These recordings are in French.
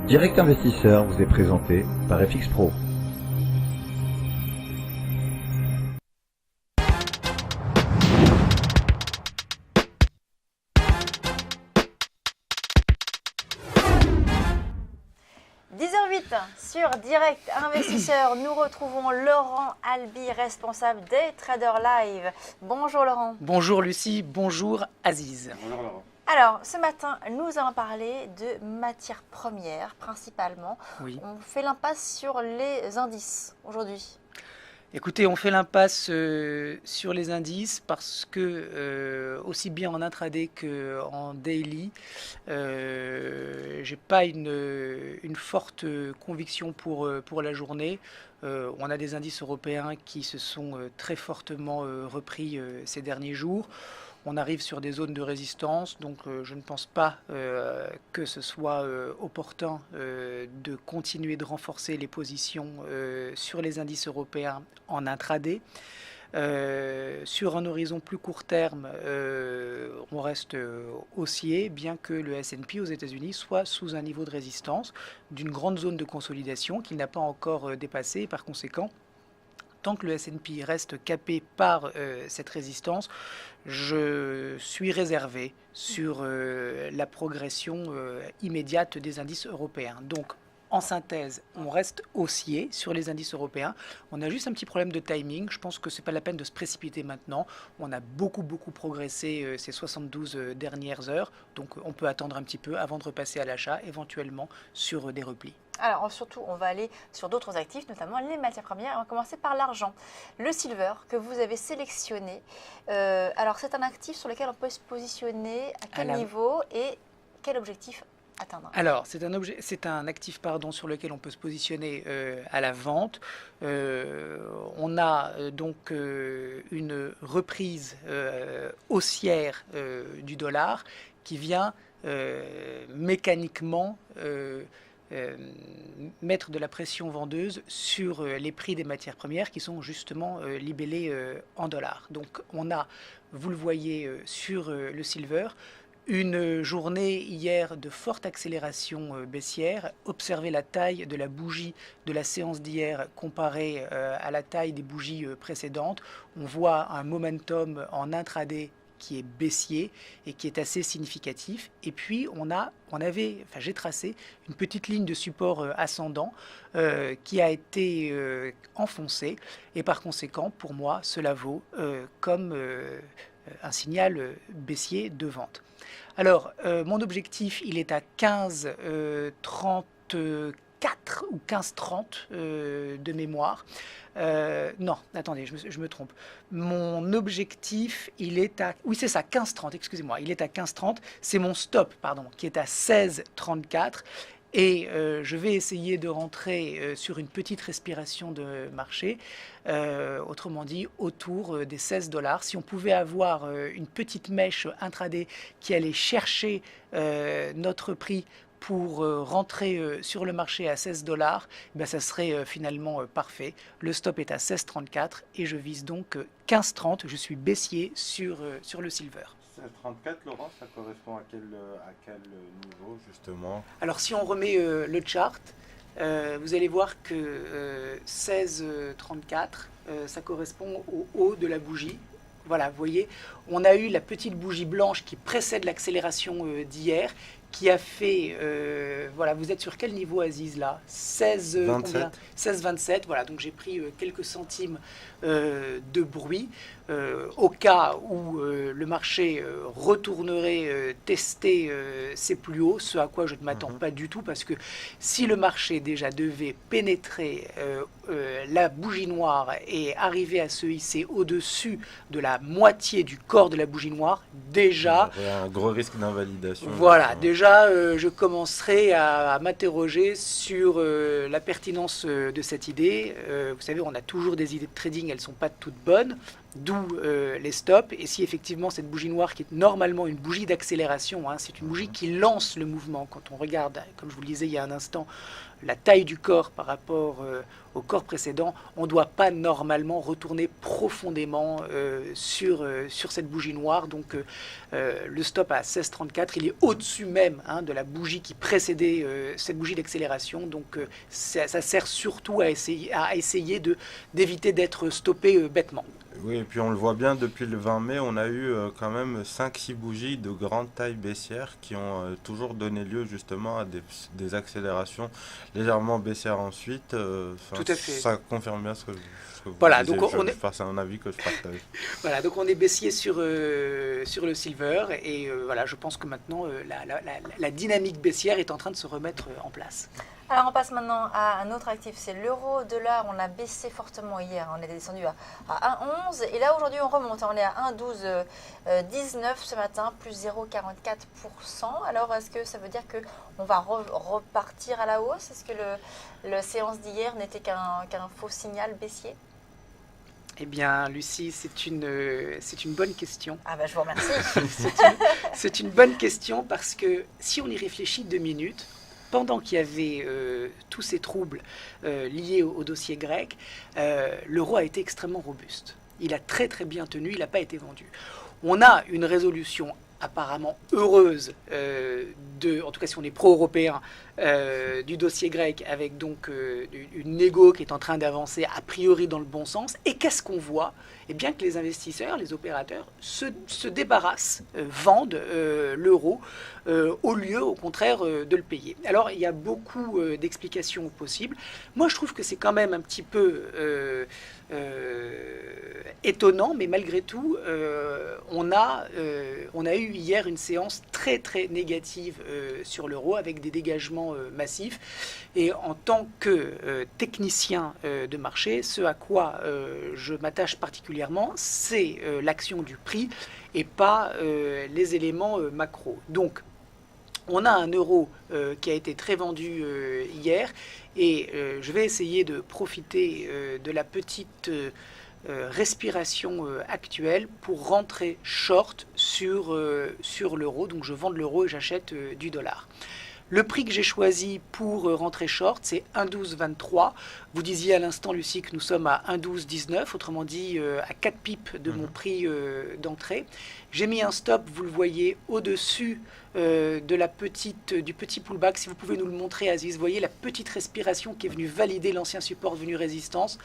Direct Investisseur vous est présenté par FX Pro. Sur Direct Investisseur, nous retrouvons Laurent Albi, responsable des Traders Live. Bonjour Laurent. Bonjour Lucie, bonjour Aziz. Bonjour Laurent. Alors, ce matin, nous allons parler de matières premières principalement. Oui. On fait l'impasse sur les indices aujourd'hui. Écoutez, on fait l'impasse sur les indices parce que aussi bien en intraday qu'en daily, j'ai pas une forte conviction pour la journée. On a des indices européens qui se sont très fortement repris ces derniers jours. On arrive sur des zones de résistance, donc je ne pense pas que ce soit opportun de continuer de renforcer les positions sur les indices européens en intraday. Sur un horizon plus court terme, on reste haussier, bien que le S&P aux États-Unis soit sous un niveau de résistance d'une grande zone de consolidation qu'il n'a pas encore dépassé. Et par conséquent, tant que le S&P reste capé par cette résistance, je suis réservé sur la progression immédiate des indices européens. Donc, en synthèse, on reste haussier sur les indices européens. On a juste un petit problème de timing. Je pense que ce n'est pas la peine de se précipiter maintenant. On a beaucoup progressé ces 72 dernières heures. Donc, on peut attendre un petit peu avant de repasser à l'achat, éventuellement sur des replis. Alors surtout, on va aller sur d'autres actifs, notamment les matières premières. On va commencer par l'argent. Le silver que vous avez sélectionné. Alors c'est un actif sur lequel on peut se positionner à quel niveau et quel objectif atteindre? Alors c'est un actif sur lequel on peut se positionner à la vente. On a donc une reprise haussière du dollar qui vient mécaniquement mettre de la pression vendeuse sur les prix des matières premières qui sont justement libellés en dollars. Donc on a, vous le voyez sur le silver, une journée hier de forte accélération baissière. Observez la taille de la bougie de la séance d'hier comparée à la taille des bougies précédentes. On voit un momentum en intraday qui est baissier et qui est assez significatif. Et puis j'ai tracé une petite ligne de support ascendant qui a été enfoncée, et par conséquent pour moi cela vaut comme un signal baissier de vente. Alors mon objectif il est à 15,34 ou 15,30 de mémoire. Non, attendez, je me trompe. Mon objectif, il est à... Oui, c'est ça, 15,30, excusez-moi. Il est à 15,30. C'est mon stop, qui est à 16,34. Et je vais essayer de rentrer sur une petite respiration de marché, autrement dit autour des $16. Si on pouvait avoir une petite mèche intraday qui allait chercher notre prix pour rentrer sur le marché à $16, ça serait finalement parfait. Le stop est à 16,34 et je vise donc 15,30. Je suis baissier sur le silver. 16,34 Laurent, ça correspond à quel niveau justement? Alors si on remet le chart, vous allez voir que 16,34, ça correspond au haut de la bougie. Voilà, vous voyez, on a eu la petite bougie blanche qui précède l'accélération d'hier, qui a fait, voilà, vous êtes sur quel niveau Aziz là? 16,27, voilà, donc j'ai pris quelques centimes de bruit, au cas où le marché retournerait tester ses plus hauts, ce à quoi je ne m'attends pas du tout, parce que si le marché déjà devait pénétrer la bougie noire et arriver à se hisser au-dessus de la moitié du corps de la bougie noire, déjà... Il y a un gros risque d'invalidation. Voilà, déjà je commencerai à m'interroger sur la pertinence de cette idée. Vous savez, on a toujours des idées de trading, elles ne sont pas toutes bonnes. d'où les stops. Et si effectivement cette bougie noire, qui est normalement une bougie d'accélération, hein, c'est une bougie qui lance le mouvement. Quand on regarde, comme je vous le disais il y a un instant, la taille du corps par rapport au corps précédent, on ne doit pas normalement retourner profondément sur cette bougie noire. Donc le stop à 16,34, il est au-dessus même, hein, de la bougie qui précédait cette bougie d'accélération. Donc ça sert surtout à essayer d'éviter d'être stoppé bêtement. Oui, et puis on le voit bien, depuis le 20 mai, on a eu quand même 5-6 bougies de grande taille baissière qui ont toujours donné lieu justement à des accélérations légèrement baissières ensuite. Tout à fait. Ça confirme bien ce que vous Voilà, disiez. donc C'est un avis que je partage. Voilà, donc on est baissier sur le silver et voilà, je pense que maintenant la dynamique baissière est en train de se remettre en place. Alors on passe maintenant à un autre actif, c'est l'euro-dollar. On a baissé fortement hier, on est descendu à 1,11 et là aujourd'hui on remonte, on est à 1,12,19 ce matin, plus 0,44%. Alors est-ce que ça veut dire qu'on va repartir à la hausse? Est-ce que la séance d'hier n'était qu'un faux signal baissier? Eh bien, Lucie, c'est une bonne question. Ah ben je vous remercie. C'est une bonne question parce que si on y réfléchit 2 minutes, pendant qu'il y avait tous ces troubles liés au dossier grec, l'euro a été extrêmement robuste. Il a très très bien tenu, il n'a pas été vendu. On a une résolution apparemment heureuse, en tout cas si on est pro-européen, du dossier grec, avec donc une négo qui est en train d'avancer a priori dans le bon sens. Et qu'est-ce qu'on voit? Eh bien que les investisseurs, les opérateurs se débarrassent, vendent l'euro au lieu au contraire de le payer. Alors il y a beaucoup d'explications possibles. Moi je trouve que c'est quand même un petit peu étonnant, mais malgré tout, on a eu hier une séance très très négative sur l'euro avec des dégagements massifs. Et en tant que technicien de marché, ce à quoi je m'attache particulièrement, c'est l'action du prix et pas les éléments macro. Donc, on a un euro qui a été très vendu hier et je vais essayer de profiter de la petite respiration actuelle pour rentrer short sur l'euro. Donc je vends de l'euro et j'achète du dollar. Le prix que j'ai choisi pour rentrer short, c'est 1,1223. Vous disiez à l'instant, Lucie, que nous sommes à 1,1219, autrement dit à 4 pips de mon prix d'entrée. J'ai mis un stop, vous le voyez, au-dessus du petit pullback. Si vous pouvez nous le montrer, Aziz, vous voyez la petite respiration qui est venue valider l'ancien support devenu résistance.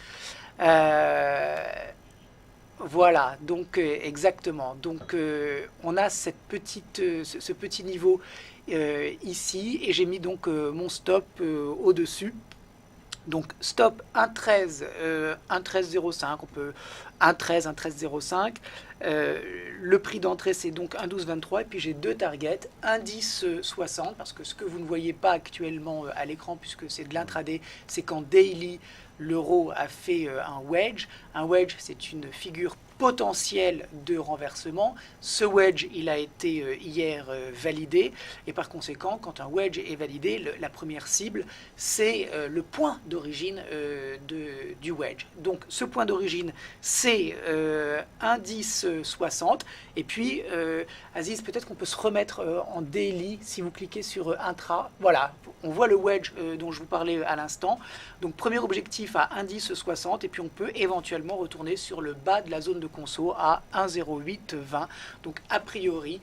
Voilà, donc exactement. Donc on a ce petit niveau ici et j'ai mis donc mon stop au-dessus. Donc stop 1,13, 1,1305, on peut 1,13, 1,1305. Le prix d'entrée c'est donc 1,1223 et puis j'ai 2 targets, 1,1060 parce que ce que vous ne voyez pas actuellement à l'écran puisque c'est de l'intraday, c'est qu'en daily l'euro a fait un wedge. Un wedge, c'est une figure potentielle de renversement. Ce wedge, il a été hier validé. Et par conséquent, quand un wedge est validé, la première cible, c'est le point d'origine du wedge. Donc, ce point d'origine, c'est 1,1060. Et puis, Aziz, peut-être qu'on peut se remettre en daily si vous cliquez sur intra. Voilà, on voit le wedge dont je vous parlais à l'instant. Donc, premier objectif à 1,1060 et puis on peut éventuellement retourner sur le bas de la zone de conso à 1,0820. Donc, a priori,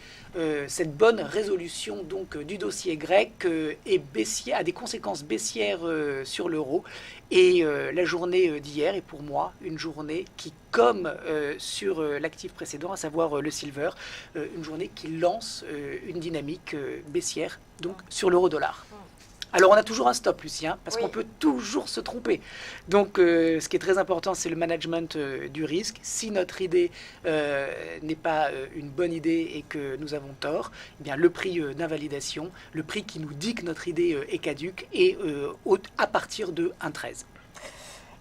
cette bonne résolution donc, du dossier grec est baissière, a des conséquences baissières sur l'euro. Et la journée d'hier est pour moi une journée qui, comme sur l'actif précédent, à savoir le silver, une journée qui lance une dynamique baissière donc sur l'euro-dollar. Alors on a toujours un stop, Lucien, parce qu'on peut toujours se tromper. Donc ce qui est très important, c'est le management du risque. Si notre idée n'est pas une bonne idée et que nous avons tort, eh bien, le prix d'invalidation, le prix qui nous dit que notre idée est caduque, est à partir de 1,13.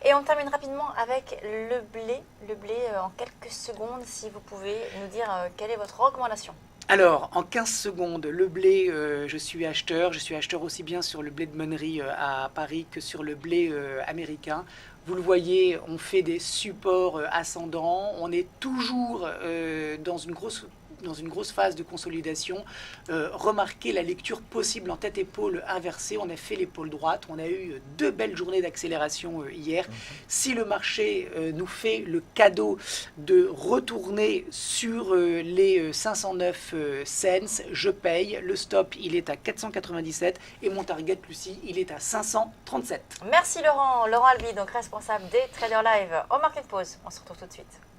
Et on termine rapidement avec le blé. Le blé, en quelques secondes, si vous pouvez nous dire quelle est votre recommandation. Alors, en 15 secondes, le blé, je suis acheteur. Je suis acheteur aussi bien sur le blé de Monnerie à Paris que sur le blé américain. Vous le voyez, on fait des supports ascendants. On est toujours dans une grosse phase de consolidation. Remarquez la lecture possible en tête-épaule inversée. On a fait l'épaule droite. On a eu 2 belles journées d'accélération hier. Si le marché nous fait le cadeau de retourner sur les 509 cents, je paye. Le stop, il est à 497 et mon target, Lucie, il est à 537. Merci Laurent. Laurent Albi, donc responsable des Traders Live au Market Pause. On se retrouve tout de suite.